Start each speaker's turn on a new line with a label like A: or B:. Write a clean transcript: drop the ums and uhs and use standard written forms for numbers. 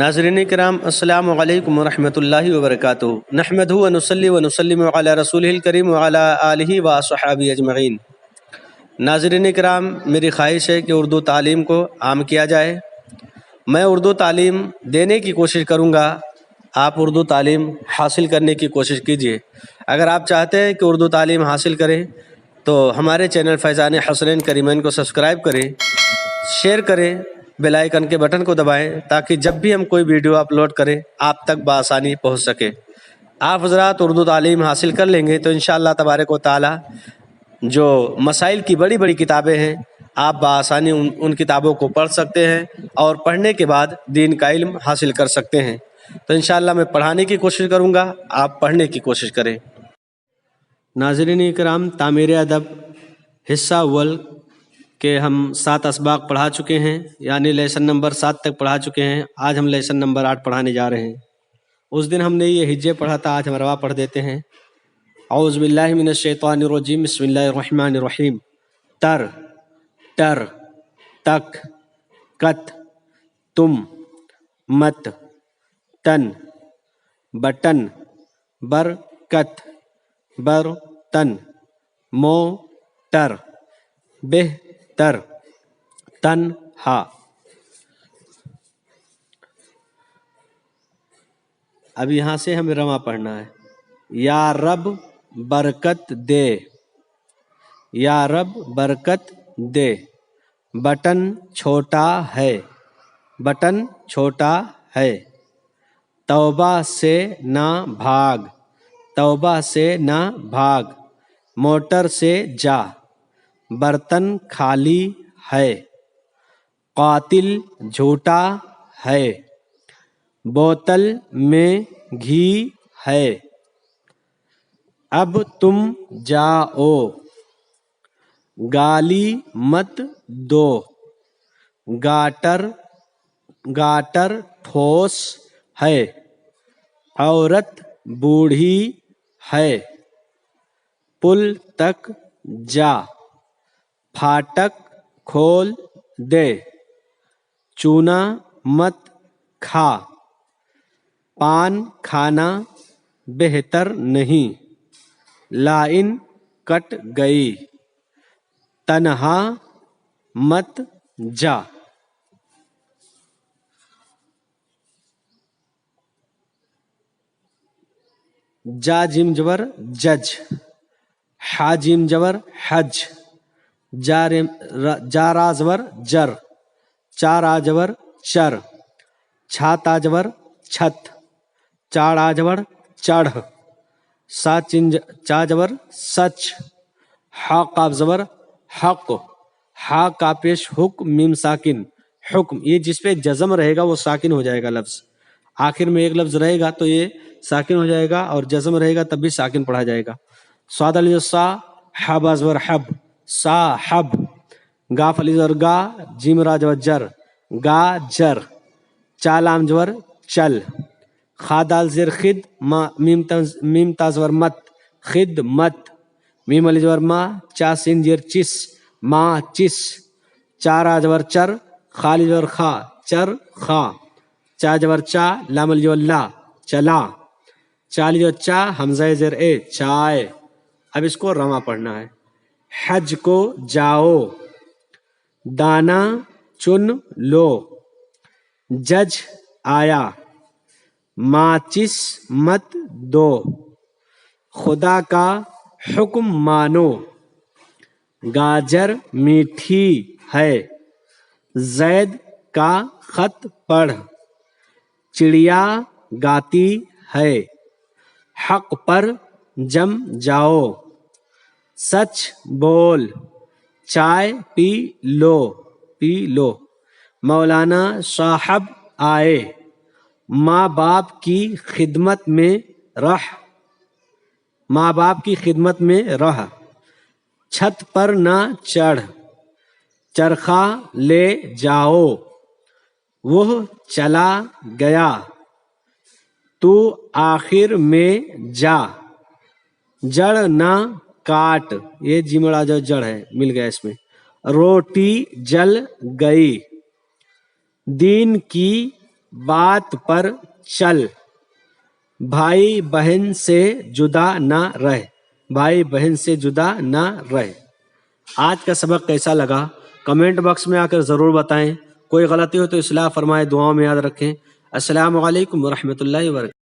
A: ناظرین کرام السلام علیکم ورحمۃ اللہ وبرکاتہ نحمدہ ونصلی ونسلم علی رسولہ الکریم وعلی آلہ وصحبہ اجمعین۔ ناظرین کرام، میری خواہش ہے کہ اردو تعلیم کو عام کیا جائے۔ میں اردو تعلیم دینے کی کوشش کروں گا، آپ اردو تعلیم حاصل کرنے کی کوشش کیجیے۔ اگر آپ چاہتے ہیں کہ اردو تعلیم حاصل کریں تو ہمارے چینل فیضان حسنین کریمین کو سبسکرائب کریں، شیئر کریں، بیل آئیکن کے بٹن کو دبائیں تاکہ جب بھی ہم کوئی ویڈیو اپلوڈ کریں آپ تک بآسانی پہنچ سکے۔ آپ حضرات اردو تعلیم حاصل کر لیں گے تو انشاءاللہ تبارک و تعالی جو مسائل کی بڑی بڑی کتابیں ہیں آپ بآسانی ان کتابوں کو پڑھ سکتے ہیں اور پڑھنے کے بعد دین کا علم حاصل کر سکتے ہیں۔ تو انشاءاللہ میں پڑھانے کی کوشش کروں گا، آپ پڑھنے کی کوشش کریں۔ ناظرین کرام، تعمیر ادب حصہ اول کہ ہم 7 اسباق پڑھا چکے ہیں، یعنی لیسن نمبر 7 تک پڑھا چکے ہیں۔ آج ہم لیسن نمبر 8 پڑھانے جا رہے ہیں۔ اس دن ہم نے یہ ہجے پڑھا تھا، آج ہم روا پڑھ دیتے ہیں۔ اعوذ باللہ من الشیطان الرجیم، بسم اللہ الرحمن الرحیم۔ تر، ٹر، تک، کت، تم، مت، تن، بٹن، برکت، برتن، موٹر، بہتر، تنہا۔ اب یہاں سے ہمیں رواں پڑھنا ہے۔ یا رب برکت دے، یا رب برکت دے۔ بٹن چھوٹا ہے، بٹن چھوٹا ہے۔ توبہ سے نہ بھاگ، توبہ سے نہ بھاگ۔ موٹر سے جا، برتن خالی ہے۔ قاتل جھوٹا ہے، بوتل میں گھی ہے۔ اب تم جاؤ، گالی مت دو۔ گاٹر، گاٹر ٹھوس ہے، عورت بوڑھی ہے۔ پل تک جا، پھاٹک کھول دے۔ چونا مت کھا، پان کھانا بہتر نہیں۔ لائن کٹ گئی، تنہا مت جا۔ جا جیم جبر جج، حا جیم جبر حج۔ جا را زبر جر، چار آ جبر چر۔ چھا تا جبر چھت، چاڑ آ جبر چڑھ۔ سا چا جبر سچ، ہا قاف زبر حق۔ ہا کا پیش حکم، میم ساکن حکم۔ یہ جس پہ جزم رہے گا وہ ساکن ہو جائے گا لفظ۔ آخر میں ایک لفظ رہے گا تو یہ ساکن ہو جائے گا، اور جزم رہے گا تب بھی ساکن پڑھا جائے گا۔ صاد علی سا، حب ازور حب، صاحب۔ گاف علی زور گا، جیم را جور جر، گا جر۔ چالام جور چل۔ خادال زیر خد، میم تا زور مت، خد مت۔ میم علی زور ما، چا سین زیر چس، ما چس۔ چارا جور چر، خالی زور خا، چر خا۔ چا جور چا، لام علی زور لا، چلا۔ چالی جو چا، حمزہ زیر اے، چائے۔ اب اس کو رواں پڑھنا ہے۔ حج کو جاؤ، دانا چن لو۔ جج آیا، ماچس مت دو۔ خدا کا حکم مانو، گاجر میٹھی ہے۔ زید کا خط پڑھ، چڑیا گاتی ہے۔ حق پر جم جاؤ، سچ بول۔ چائے پی لو، پی لو۔ مولانا صاحب آئے، ماں باپ کی خدمت میں رہ، ماں باپ کی خدمت میں رہ۔ چھت پر نہ چڑھ، چرخہ لے جاؤ۔ وہ چلا گیا، تو آخر میں جا۔ جڑ نہ کاٹ، یہ جمڑا جو جڑ ہے مل گیا اس میں۔ روٹی جل گئی، دین کی بات پر چل، بھائی بہن سے جدا نہ رہ، بھائی بہن سے جدا نہ رہ۔ آج کا سبق کیسا لگا کمنٹ باکس میں آ کر ضرور بتائیں، کوئی غلطی ہو تو اصلاح فرمائے، دعاؤں میں یاد رکھیں۔ السلام علیکم ورحمۃ اللہ وبرکاتہ۔